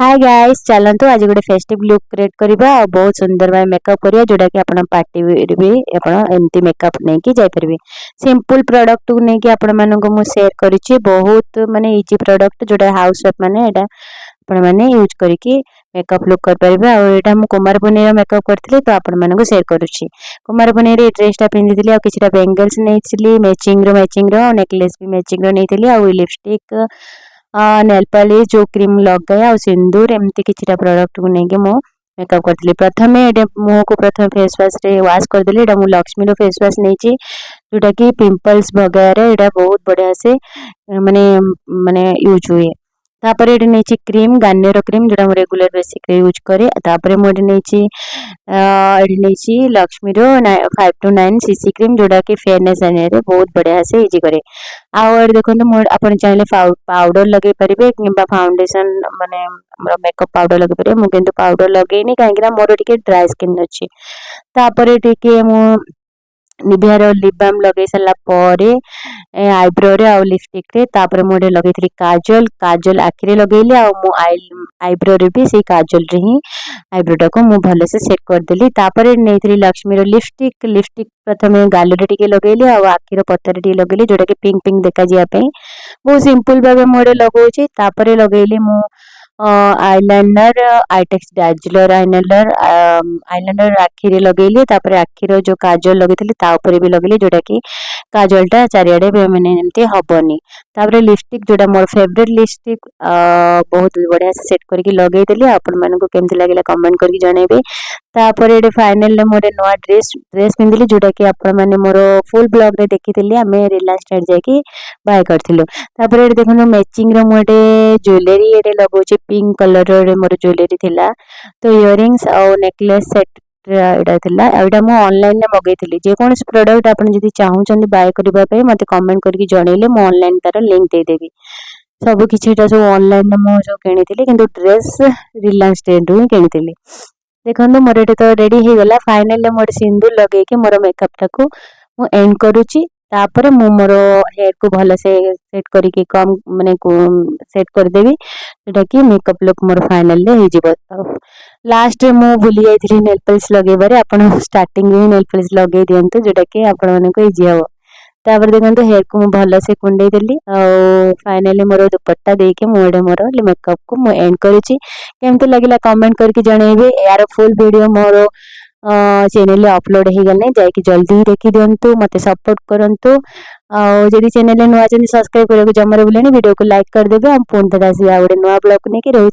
hi guys चलतु आज गोटे फेस्टिव लुक क्रिएट करबा बहुत सुंदर भाई मेकअप करबा जोटा कि आपण पार्टी भी आपण एमती मेकअप नै कि जाय परबे सिंपल प्रोडक्ट नै कि आपण मानको मु शेयर करिछि बहुत माने इजी प्रोडक्ट जोटा हाउस वाइफ माने एटा आपण माने यूज करिकि मेकअप लुक कर परबा और एटा मु कुमार पुनेर मेकअप करथिले तो आपण मानको शेयर करूछि कुमार पुनेर ड्रेस ता पिंदिथिले आ किछटा बेंगल्स नेछि मैचिंग रो नेकलेस भी मैचिंग रो नेथिले आ लिपस्टिक नेल पॉलिश जो क्रीम लगाए आ सिंदूर एमती किछटा प्रोडक्ट को नेके मो मेकअप करथली प्रथमे एटा मुह को प्रथम फेस वाश रे वाश कर देली एटा मु लक्ष्मी रो फेस वाश नेची जोटा कि पिंपल्स वगैरह एटा बहुत बढ़िया से माने माने यूज हुए तापर एटा नेची क्रीम गार्नियर क्रीम जोटा मु रेगुलर बेसिक रे यूज करे तापर मु एटा नेची लक्ष्मी रो 5 to 9 सीसी क्रीम जोटा कि फेयरनेस आने रे बहुत बढ़िया से इजी करे आउर देखो मो आपण चाहिले पाउडर लगे परिबे किबा फाउंडेशन माने हमर मेकअप पाउडर लगे परिबे मु किंतु पाउडर लगेनी काहेकि ना मोर टिके ड्राई स्किन अछि तापर टिके मु निभिया रो लिप बाम लगे सला परे आईब्रो रे आ लिपस्टिक रे तापर मोडे लगेथली काजल आखि रे लगेली आ मो आईब्रो रे भी से काजल रे ही आईब्रो टा को मु भले से सेट कर देली तापर नेथली लक्ष्मी रो लिपस्टिक प्रथमे गाल रे टिके लगेली आ आखि रो पत्तर टिके लगेली जोटा कि पिंक पिंक देखा जिया पे बहुत सिंपल भाबे मोडे लगौछि तापर लगेली मु आईलाइनर आईटेक्स डार्जिलर आईलाइनर आखि रे लगेली तापर आखि रो जो काजल लगेथली ता ऊपर भी लगेली जोटा कि काजलटा चारियाडे माने एमती हबनी तापर लिपस्टिक जोटा मोर फेवरेट लिपस्टिक बहुत बढ़िया से सेट करके लगे देली आपण मानको केमती लागला कमेंट करके जणेबे तापर एडे फाइनल मोरे नवा ड्रेस पिंदिली जोटा कि आपण माने मोर फुल ब्लॉग रे देखिथिली हमें रिलायंस स्टार जाकी बाय करथिलो तापर एडे देखनो मैचिंग रो मोटे ज्वेलरी एडे लगोचे पिंक कलर रे मोर ज्वेलरी थिला तो इयरिंग्स और नेकलेस सेट एडा थिला एडा मो ऑनलाइन ने मगैथिली जे कोनस प्रोडक्ट आपण जदी चाहउचंदी बाय करबा पे मते कमेंट करके जणैले मो ऑनलाइन तार लिंक दे देबी सब किछटा जो ऑनलाइन ने मो जो किनिथिली किंतु ड्रेस रिलायंस स्टेट रू किनिथिली देखंतु मोर एटे तो रेडी हे गला फाइनल मोर सिंदूर लगे के मोर मेकअप टाको मु एंड करूची तापर मु मोर हेयर को भले से सेट करके कम माने को सेट कर देबी जेटा कि मेकअप लुक मोर फाइनल ले हे जिवो लास्ट मु भूली जाइथिली नेल पॉलिश लगेबारे आपण स्टार्टिंग में नेल पॉलिश लगे दियंतु जेटा कि आपण माने को इजी हो तापर देखंतु हेयर को मु भले से कुंडे देली आ फाइनली मोर दुपट्टा दे के मोडे मोर मेकअप को मु एंड करूची केमते लागिला कमेंट करके जणेबे यार फुल वीडियो मोर चैनल अपलोड हो गले जाकि जल्दी ही देखि दिंतु मते सपोर्ट करंतु जदि चैनल नुआ सब्सक्राइब करके जमरे बुलेनी वीडियो को लाइक कर देबे हम फोन थे आ गोटे नुआ ब्लॉग नहीं कि रोची